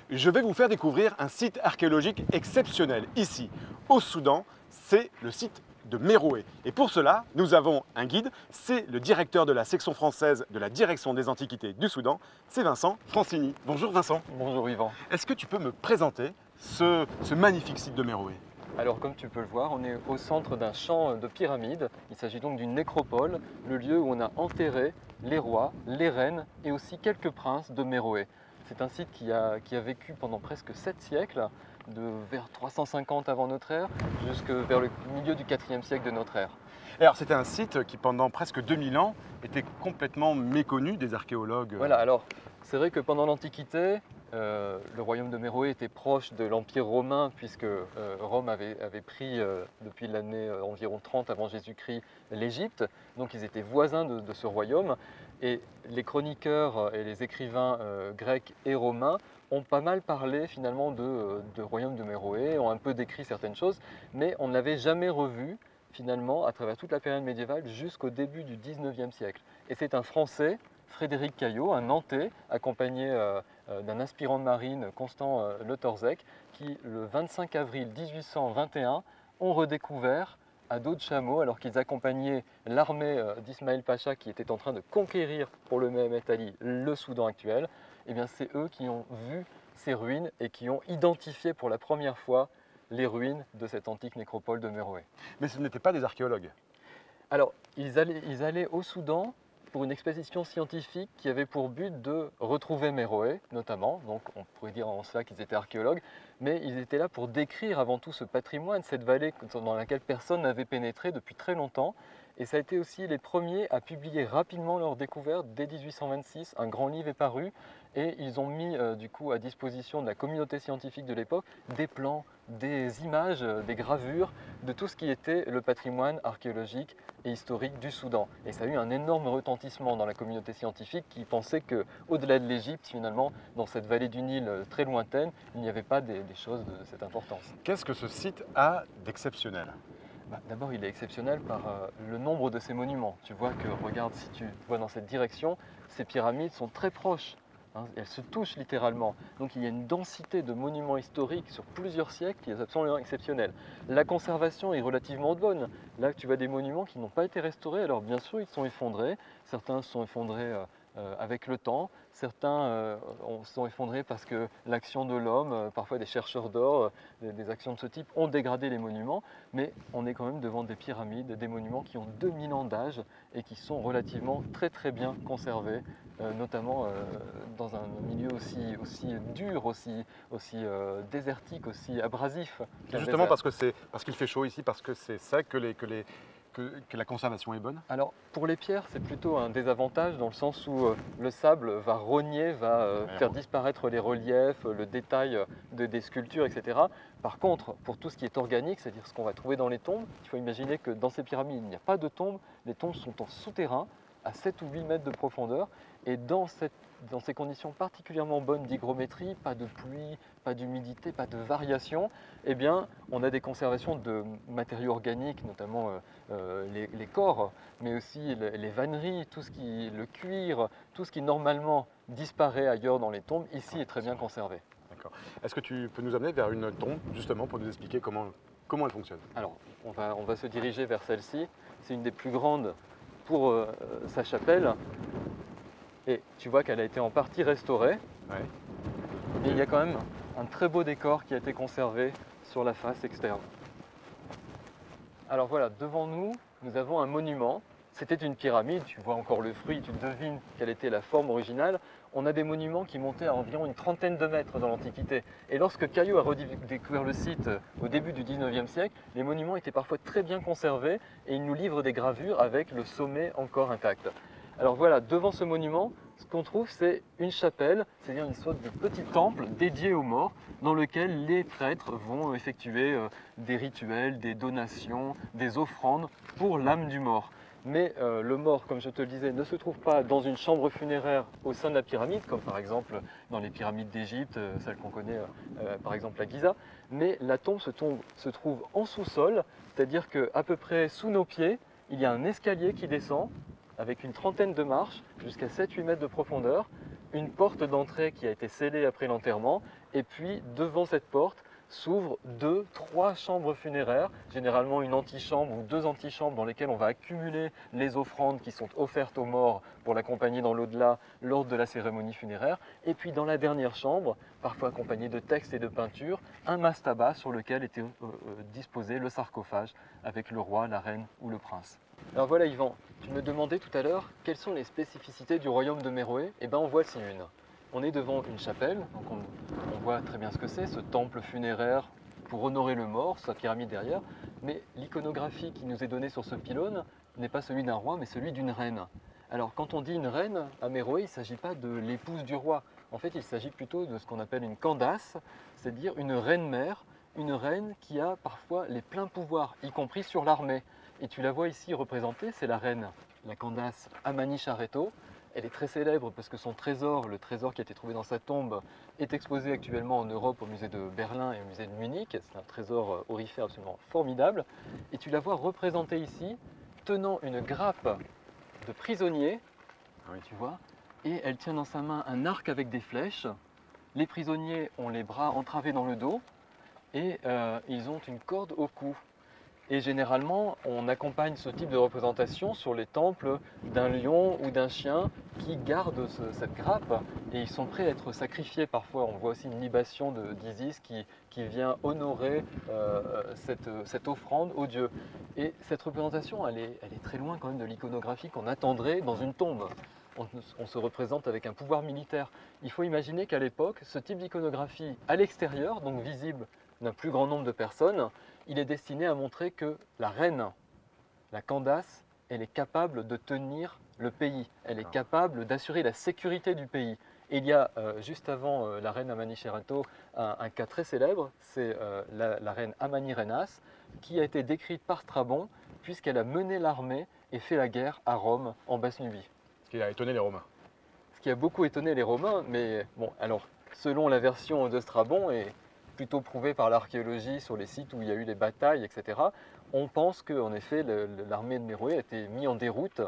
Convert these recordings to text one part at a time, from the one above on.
je vais vous faire découvrir un site archéologique exceptionnel ici, au Soudan. C'est le site de Méroé. Et pour cela, nous avons un guide, c'est le directeur de la section française de la Direction des Antiquités du Soudan, c'est Vincent Francini. Bonjour Vincent. Bonjour Yvan. Est-ce que tu peux me présenter ce magnifique site de Méroé? Alors comme tu peux le voir, on est au centre d'un champ de pyramides. Il s'agit donc d'une nécropole, le lieu où on a enterré les rois, les reines et aussi quelques princes de Méroé. C'est un site qui a vécu pendant presque 7 siècles, vers 350 avant notre ère jusque vers le milieu du 4e siècle de notre ère. Et alors c'était un site qui pendant presque 2000 ans était complètement méconnu des archéologues. Voilà, alors c'est vrai que pendant l'Antiquité, le royaume de Méroé était proche de l'Empire romain puisque Rome avait pris depuis l'année environ 30 avant Jésus-Christ l'Égypte, donc ils étaient voisins de ce royaume et les chroniqueurs et les écrivains grecs et romains ont pas mal parlé finalement de royaume de Méroé, ont un peu décrit certaines choses, mais on ne l'avait jamais revu finalement à travers toute la période médiévale jusqu'au début du 19e siècle. Et c'est un Français, Frédéric Caillot, un Nantais, accompagné d'un aspirant de marine, Constant Le Torzec, qui le 25 avril 1821 ont redécouvert à dos de chameau, alors qu'ils accompagnaient l'armée d'Ismaël Pacha qui était en train de conquérir pour le Méhémet Ali le Soudan actuel, et bien c'est eux qui ont vu ces ruines et qui ont identifié pour la première fois les ruines de cette antique nécropole de Méroé. Mais ce n'étaient pas des archéologues. Alors, ils allaient au Soudan pour une expédition scientifique qui avait pour but de retrouver Méroé, notamment. Donc, on pourrait dire en cela qu'ils étaient archéologues, mais ils étaient là pour décrire avant tout ce patrimoine, cette vallée dans laquelle personne n'avait pénétré depuis très longtemps. Et ça a été aussi les premiers à publier rapidement leur découverte. Dès 1826, un grand livre est paru et ils ont mis du coup à disposition de la communauté scientifique de l'époque des plans, des images, des gravures de tout ce qui était le patrimoine archéologique et historique du Soudan. Et ça a eu un énorme retentissement dans la communauté scientifique qui pensait qu'au-delà de l'Égypte, finalement, dans cette vallée du Nil très lointaine, il n'y avait pas des choses de cette importance. Qu'est-ce que ce site a d'exceptionnel? D'abord, il est exceptionnel par le nombre de ses monuments. Tu vois que, regarde, si tu vois dans cette direction, ces pyramides sont très proches. Hein, elles se touchent littéralement. Donc il y a une densité de monuments historiques sur plusieurs siècles qui est absolument exceptionnelle. La conservation est relativement bonne. Là, tu vois des monuments qui n'ont pas été restaurés. Alors bien sûr, ils sont effondrés. Certains se sont effondrés avec le temps. Certains se sont effondrés parce que l'action de l'homme, parfois des chercheurs d'or, des actions de ce type, ont dégradé les monuments. Mais on est quand même devant des pyramides, des monuments qui ont 2000 ans d'âge et qui sont relativement très bien conservés, notamment dans un milieu aussi dur, aussi désertique, aussi abrasif. Justement parce qu'il fait chaud ici, parce que c'est ça que la conservation est bonne? Alors pour les pierres, c'est plutôt un désavantage dans le sens où le sable va rogner, va faire disparaître les reliefs, le détail des sculptures, etc. Par contre, pour tout ce qui est organique, c'est-à-dire ce qu'on va trouver dans les tombes, il faut imaginer que dans ces pyramides, il n'y a pas de tombes, les tombes sont en souterrain, à 7 ou 8 mètres de profondeur, et dans ces conditions particulièrement bonnes d'hygrométrie, pas de pluie, pas d'humidité, pas de variation, eh bien, on a des conservations de matériaux organiques, notamment les corps, mais aussi les vanneries, le cuir, tout ce qui normalement disparaît ailleurs dans les tombes, ici est très bien conservé. D'accord. Est-ce que tu peux nous amener vers une tombe, justement, pour nous expliquer comment elle fonctionne? Alors, on va se diriger vers celle-ci. C'est une des plus grandes pour sa chapelle. Et tu vois qu'elle a été en partie restaurée. Ouais. Et il y a quand même un très beau décor qui a été conservé sur la face externe. Alors voilà, devant nous, nous avons un monument. C'était une pyramide, tu vois encore le fruit, tu devines quelle était la forme originale. On a des monuments qui montaient à environ une trentaine de mètres dans l'Antiquité. Et lorsque Caillot a redécouvert le site au début du 19e siècle, les monuments étaient parfois très bien conservés et il nous livre des gravures avec le sommet encore intact. Alors voilà, devant ce monument, ce qu'on trouve, c'est une chapelle, c'est-à-dire une sorte de petit temple dédié aux morts, dans lequel les prêtres vont effectuer des rituels, des donations, des offrandes pour l'âme du mort. Mais le mort, comme je te le disais, ne se trouve pas dans une chambre funéraire au sein de la pyramide, comme par exemple dans les pyramides d'Égypte, celles qu'on connaît par exemple à Giza, mais la tombe se trouve en sous-sol, c'est-à-dire qu'à peu près sous nos pieds, il y a un escalier qui descend, avec une trentaine de marches, jusqu'à 7-8 mètres de profondeur. une porte d'entrée qui a été scellée après l'enterrement, et puis devant cette porte s'ouvrent 2, 3 chambres funéraires, généralement une antichambre ou 2 antichambres dans lesquelles on va accumuler les offrandes qui sont offertes aux morts pour l'accompagner dans l'au-delà lors de la cérémonie funéraire. Et puis dans la dernière chambre, parfois accompagnée de textes et de peintures, un mastaba sur lequel était disposé le sarcophage avec le roi, la reine ou le prince. Alors voilà Yvan, tu me demandais tout à l'heure quelles sont les spécificités du royaume de Méroé. Eh bien en voici une. On est devant une chapelle, donc on voit très bien ce que c'est, ce temple funéraire pour honorer le mort, sa pyramide derrière, mais l'iconographie qui nous est donnée sur ce pylône n'est pas celui d'un roi, mais celui d'une reine. Alors quand on dit une reine à Méroé, il ne s'agit pas de l'épouse du roi, en fait il s'agit plutôt de ce qu'on appelle une candace, c'est-à-dire une reine-mère, une reine qui a parfois les pleins pouvoirs, y compris sur l'armée. Et tu la vois ici représentée, c'est la reine, la candace Amanichareto. Elle est très célèbre parce que son trésor, le trésor qui a été trouvé dans sa tombe, est exposé actuellement en Europe au musée de Berlin et au musée de Munich. C'est un trésor aurifère absolument formidable. Et tu la vois représentée ici, tenant une grappe de prisonniers, oui, tu vois, et elle tient dans sa main un arc avec des flèches. Les prisonniers ont les bras entravés dans le dos et ils ont une corde au cou. Et généralement, on accompagne ce type de représentation sur les temples d'un lion ou d'un chien qui gardent cette grappe et ils sont prêts à être sacrifiés. Parfois, on voit aussi une libation d'Isis qui vient honorer cette offrande au dieu. Et cette représentation, elle est très loin quand même de l'iconographie qu'on attendrait dans une tombe. On se représente avec un pouvoir militaire. Il faut imaginer qu'à l'époque, ce type d'iconographie à l'extérieur, donc visible d'un plus grand nombre de personnes, il est destiné à montrer que la reine, la Candace, elle est capable de tenir le pays, elle est capable d'assurer la sécurité du pays. Et il y a, juste avant la reine Amanicherato, un cas très célèbre, c'est la reine Amanirenas, qui a été décrite par Strabon, puisqu'elle a mené l'armée et fait la guerre à Rome, en Basse-Nubie. Ce qui a étonné les Romains. Ce qui a beaucoup étonné les Romains, mais bon, alors, selon la version de Strabon, et plutôt prouvé par l'archéologie sur les sites où il y a eu les batailles, etc., on pense qu'en effet l'armée de Méroé a été mise en déroute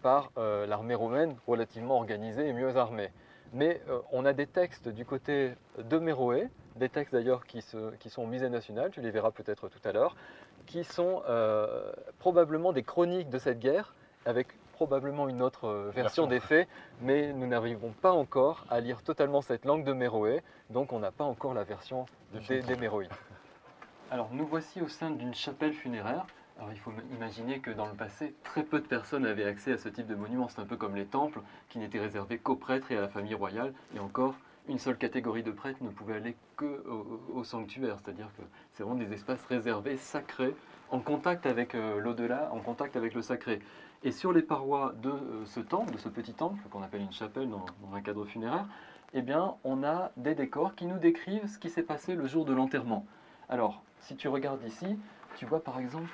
par l'armée romaine relativement organisée et mieux armée. Mais on a des textes du côté de Méroé, des textes d'ailleurs qui sont au musée national, tu les verras peut-être tout à l'heure, qui sont probablement des chroniques de cette guerre, avec probablement une autre version des faits, mais nous n'arrivons pas encore à lire totalement cette langue de Méroé, donc on n'a pas encore la version des Méroïdes. Alors nous voici au sein d'une chapelle funéraire. Alors il faut imaginer que dans le passé, très peu de personnes avaient accès à ce type de monument. C'est un peu comme les temples, qui n'étaient réservés qu'aux prêtres et à la famille royale, et encore, une seule catégorie de prêtres ne pouvait aller qu'au sanctuaire, c'est-à-dire que c'est vraiment des espaces réservés, sacrés, en contact avec l'au-delà, en contact avec le sacré. Et sur les parois de ce temple, de ce petit temple, qu'on appelle une chapelle dans un cadre funéraire, eh bien, on a des décors qui nous décrivent ce qui s'est passé le jour de l'enterrement. Alors, si tu regardes ici, tu vois par exemple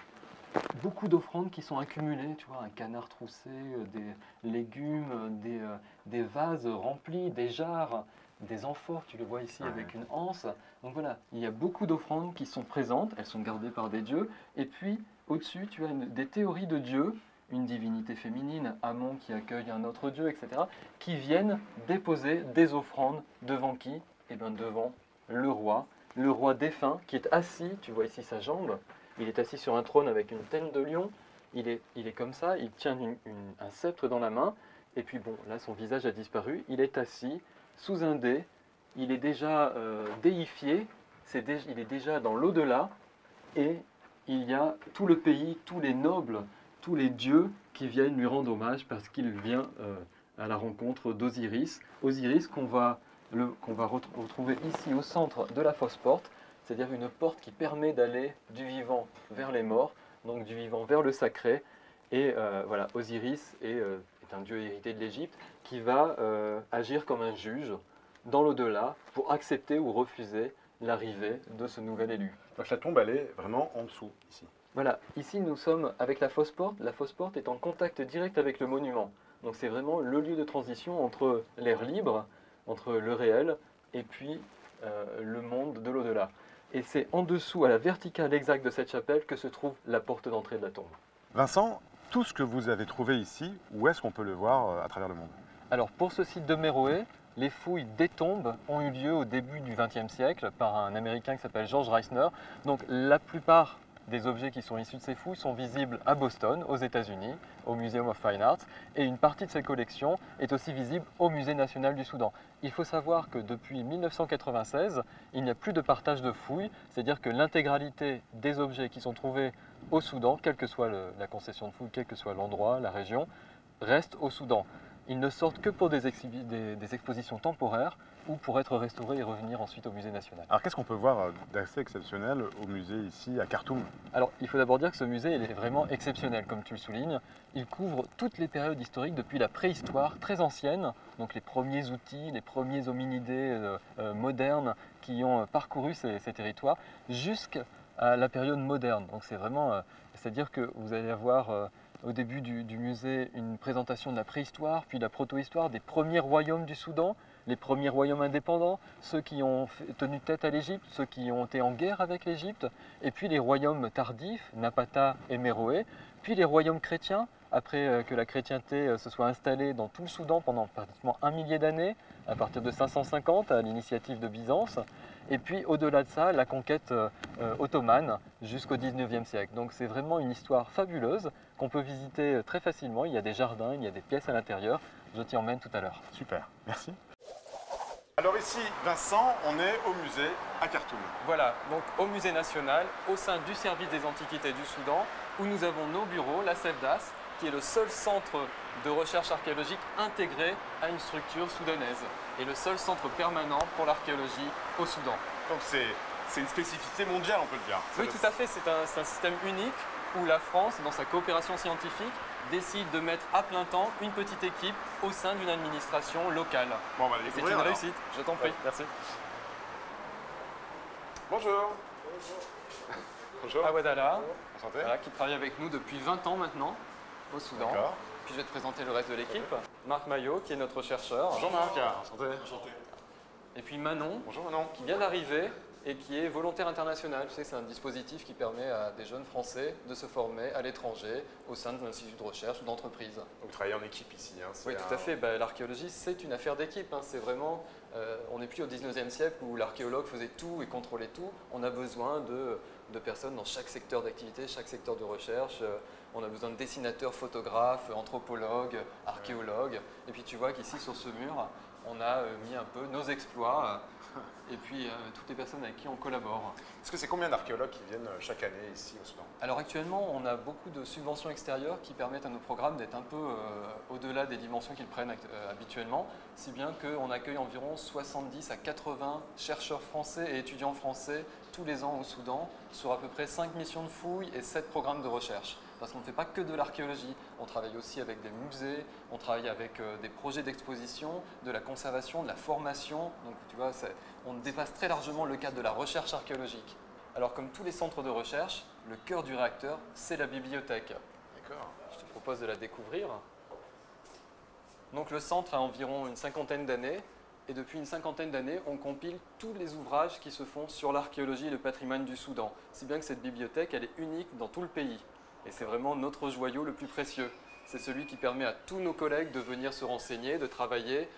beaucoup d'offrandes qui sont accumulées, tu vois, un canard troussé, des légumes, des vases remplis, des jarres, des amphores, tu le vois ici avec une anse. Donc voilà, il y a beaucoup d'offrandes qui sont présentes, elles sont gardées par des dieux, et puis au-dessus, tu as des théories de dieux, une divinité féminine, Amon qui accueille un autre dieu, etc., qui viennent déposer des offrandes devant qui? Eh bien devant le roi défunt qui est assis, tu vois ici sa jambe, il est assis sur un trône avec une tête de lion, il est comme ça, il tient un sceptre dans la main, et puis bon, là son visage a disparu, il est assis sous un dais, il est déjà déifié, il est déjà dans l'au-delà, et il y a tout le pays, tous les nobles, tous les dieux qui viennent lui rendre hommage parce qu'il vient à la rencontre d'Osiris. Osiris qu'on va retrouver ici au centre de la fausse porte, c'est-à-dire une porte qui permet d'aller du vivant vers les morts, donc du vivant vers le sacré. Et voilà, Osiris est un dieu hérité de l'Égypte qui va agir comme un juge dans l'au-delà pour accepter ou refuser l'arrivée de ce nouvel élu. Donc la tombe, elle est vraiment en dessous, ici. Voilà, ici nous sommes avec la fausse porte. La fausse porte est en contact direct avec le monument. Donc c'est vraiment le lieu de transition entre l'air libre, entre le réel et puis le monde de l'au-delà. Et c'est en dessous, à la verticale exacte de cette chapelle, que se trouve la porte d'entrée de la tombe. Vincent, tout ce que vous avez trouvé ici, où est-ce qu'on peut le voir à travers le monde? Alors pour ce site de Méroé, les fouilles des tombes ont eu lieu au début du XXe siècle par un Américain qui s'appelle George Reisner. Donc la plupart des objets qui sont issus de ces fouilles sont visibles à Boston, aux États-Unis, au Museum of Fine Arts, et une partie de ces collections est aussi visible au Musée national du Soudan. Il faut savoir que depuis 1996, il n'y a plus de partage de fouilles, c'est-à-dire que l'intégralité des objets qui sont trouvés au Soudan, quelle que soit la concession de fouilles, quel que soit l'endroit, la région, restent au Soudan. Ils ne sortent que pour des expositions temporaires ou pour être restaurés et revenir ensuite au musée national. Alors qu'est-ce qu'on peut voir d'assez exceptionnel au musée ici à Khartoum? Alors il faut d'abord dire que ce musée il est vraiment exceptionnel, comme tu le soulignes. Il couvre toutes les périodes historiques depuis la préhistoire très ancienne, donc les premiers outils, les premiers hominidés modernes qui ont parcouru ces territoires, jusqu'à la période moderne. Donc c'est vraiment, c'est-à-dire que vous allez avoir au début du musée une présentation de la préhistoire, puis de la proto-histoire des premiers royaumes du Soudan, les premiers royaumes indépendants, ceux qui ont tenu tête à l'Égypte, ceux qui ont été en guerre avec l'Égypte, et puis les royaumes tardifs, Napata et Méroé, puis les royaumes chrétiens, après que la chrétienté se soit installée dans tout le Soudan pendant pratiquement 1 millier d'années, à partir de 550 à l'initiative de Byzance, et puis au-delà de ça, la conquête ottomane jusqu'au 19e siècle. Donc c'est vraiment une histoire fabuleuse qu'on peut visiter très facilement. Il y a des jardins, il y a des pièces à l'intérieur. Je t'y emmène tout à l'heure. Super, merci. Alors ici, Vincent, on est au musée à Khartoum. Voilà, donc au musée national, au sein du service des antiquités du Soudan, où nous avons nos bureaux, la CEFDAS, qui est le seul centre de recherche archéologique intégré à une structure soudanaise et le seul centre permanent pour l'archéologie au Soudan. Donc c'est une spécificité mondiale, on peut le dire. Oui, tout à fait, c'est un système unique où la France, dans sa coopération scientifique, décide de mettre à plein temps une petite équipe au sein d'une administration locale. Bon, on va c'est une réussite, je t'en prie. Ouais, merci. Bonjour. Bonjour. Awadala, Enchanté. voilà, qui travaille avec nous depuis 20 ans maintenant au Soudan. D'accord. Puis je vais te présenter le reste de l'équipe. Marc Maillot, qui est notre chercheur. Bonjour Marc. Enchanté. Enchanté. Et puis Manon, Bonjour Manon. qui vient d'arriver et qui est volontaire international. Tu sais, c'est un dispositif qui permet à des jeunes Français de se former à l'étranger au sein d'un institut de recherche ou d'entreprise. Donc vous travaillez en équipe ici. Hein, oui, tout à fait. Bah, l'archéologie, c'est une affaire d'équipe. Hein. C'est vraiment, on n'est plus au 19e siècle où l'archéologue faisait tout et contrôlait tout. On a besoin de personnes dans chaque secteur d'activité, chaque secteur de recherche. On a besoin de dessinateurs, photographes, anthropologues, archéologues. Et puis tu vois qu'ici, sur ce mur, on a mis un peu nos exploits et puis toutes les personnes avec qui on collabore. Est-ce que c'est combien d'archéologues qui viennent chaque année ici au Soudan? Alors actuellement, on a beaucoup de subventions extérieures qui permettent à nos programmes d'être un peu au-delà des dimensions qu'ils prennent habituellement, si bien qu'on accueille environ 70 à 80 chercheurs français et étudiants français tous les ans au Soudan sur à peu près 5 missions de fouilles et 7 programmes de recherche. Parce qu'on ne fait pas que de l'archéologie, on travaille aussi avec des musées, on travaille avec des projets d'exposition, de la conservation, de la formation. Donc tu vois, on dépasse très largement le cadre de la recherche archéologique. Alors comme tous les centres de recherche, le cœur du réacteur, c'est la bibliothèque. D'accord. Je te propose de la découvrir. Donc le centre a environ une cinquantaine d'années. Et depuis une cinquantaine d'années, on compile tous les ouvrages qui se font sur l'archéologie et le patrimoine du Soudan. Si bien que cette bibliothèque, elle est unique dans tout le pays. Et c'est vraiment notre joyau le plus précieux. C'est celui qui permet à tous nos collègues de venir se renseigner, de travailler,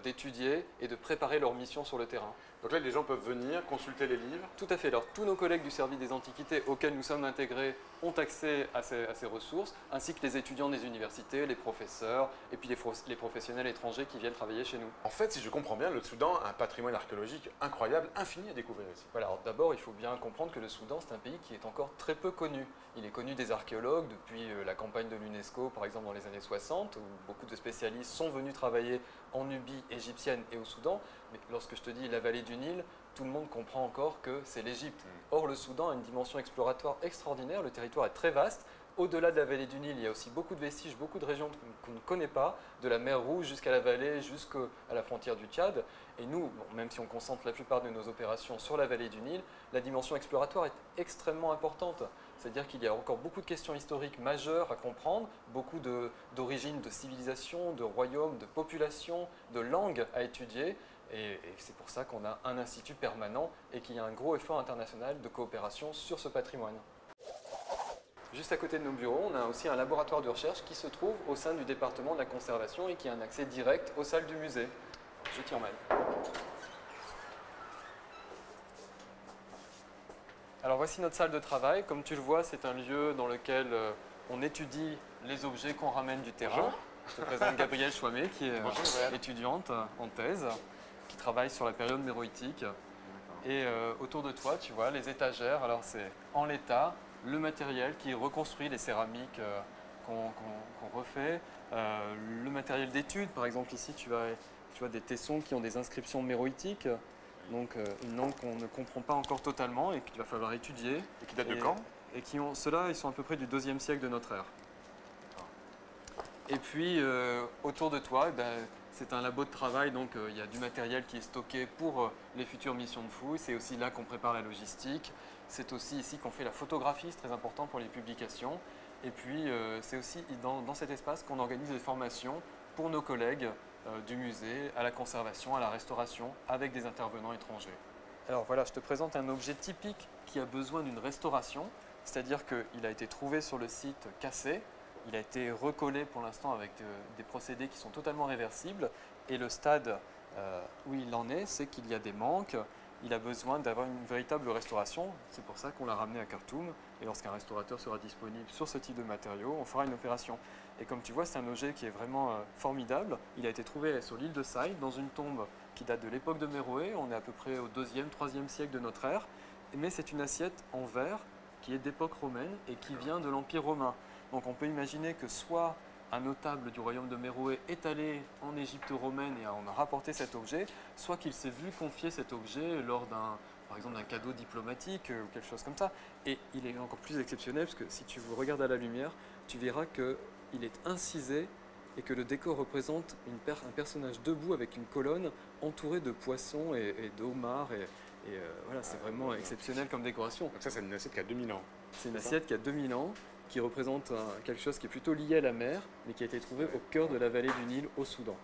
d'étudier et de préparer leur mission sur le terrain. Donc là, les gens peuvent venir consulter les livres. Tout à fait. Alors, tous nos collègues du service des antiquités auxquels nous sommes intégrés ont accès à ces ressources, ainsi que les étudiants des universités, les professeurs et puis les professionnels étrangers qui viennent travailler chez nous. En fait, si je comprends bien, le Soudan a un patrimoine archéologique incroyable, infini à découvrir ici. Voilà, alors d'abord, il faut bien comprendre que le Soudan, c'est un pays qui est encore très peu connu. Il est connu des archéologues depuis la campagne de l'UNESCO, par exemple dans les années 60, où beaucoup de spécialistes sont venus travailler en Nubie égyptienne et au Soudan. Mais lorsque je te dis la vallée du Nil, tout le monde comprend encore que c'est l'Égypte. Or, le Soudan a une dimension exploratoire extraordinaire, le territoire est très vaste. Au-delà de la vallée du Nil, il y a aussi beaucoup de vestiges, beaucoup de régions qu'on ne connaît pas, de la mer Rouge jusqu'à la vallée, jusqu'à la frontière du Tchad. Et nous, même si on concentre la plupart de nos opérations sur la vallée du Nil, la dimension exploratoire est extrêmement importante. C'est-à-dire qu'il y a encore beaucoup de questions historiques majeures à comprendre, beaucoup d'origines de civilisations, de royaumes, de populations, de langues à étudier. Et c'est pour ça qu'on a un institut permanent et qu'il y a un gros effort international de coopération sur ce patrimoine. Juste à côté de nos bureaux, on a aussi un laboratoire de recherche qui se trouve au sein du département de la conservation et qui a un accès direct aux salles du musée. je t'y emmène. Alors voici notre salle de travail. Comme tu le vois, c'est un lieu dans lequel on étudie les objets qu'on ramène du terrain. Bonjour. Je te présente Gabrielle Chouamet, qui est Bonjour, Gabrielle. étudiante en thèse, qui travaille sur la période méroïtique. Et autour de toi, tu vois, les étagères. Alors c'est en l'état, le matériel qui reconstruit les céramiques qu'on refait, le matériel d'étude. Par exemple, ici, tu vois des tessons qui ont des inscriptions méroïtiques. Donc une langue qu'on ne comprend pas encore totalement et qu'il va falloir étudier. Et qui date de quand? Et ceux-là, ils sont à peu près du 2e siècle de notre ère. Et puis autour de toi, c'est un labo de travail, donc il y a du matériel qui est stocké pour les futures missions de fouilles. C'est aussi là qu'on prépare la logistique. C'est aussi ici qu'on fait la photographie, c'est très important pour les publications. Et puis c'est aussi dans cet espace qu'on organise des formations pour nos collègues du musée, à la conservation, à la restauration, avec des intervenants étrangers. Alors voilà, je te présente un objet typique qui a besoin d'une restauration, c'est-à-dire qu'il a été trouvé sur le site cassé, il a été recollé pour l'instant avec des procédés qui sont totalement réversibles, et le stade où il en est, c'est qu'il y a des manques, il a besoin d'avoir une véritable restauration, c'est pour ça qu'on l'a ramené à Khartoum, et lorsqu'un restaurateur sera disponible sur ce type de matériaux, on fera une opération. Et comme tu vois, c'est un objet qui est vraiment formidable. Il a été trouvé sur l'île de Saï, dans une tombe qui date de l'époque de Méroé. On est à peu près au 2e, 3e siècle de notre ère. Mais c'est une assiette en verre qui est d'époque romaine et qui vient de l'Empire romain. Donc on peut imaginer que soit un notable du royaume de Méroé est allé en Égypte romaine et on a rapporté cet objet, soit qu'il s'est vu confier cet objet lors par exemple d'un cadeau diplomatique ou quelque chose comme ça. Et il est encore plus exceptionnel parce que si tu regardes à la lumière, tu verras qu'il est incisé et que le décor représente un personnage debout avec une colonne entourée de poissons et de homards. Voilà, c'est vraiment exceptionnel comme décoration. Donc ça, c'est une assiette qui a 2000 ans. C'est une assiette qui a 2000 ans, qui représente quelque chose qui est plutôt lié à la mer, mais qui a été trouvé au cœur de la vallée du Nil au Soudan.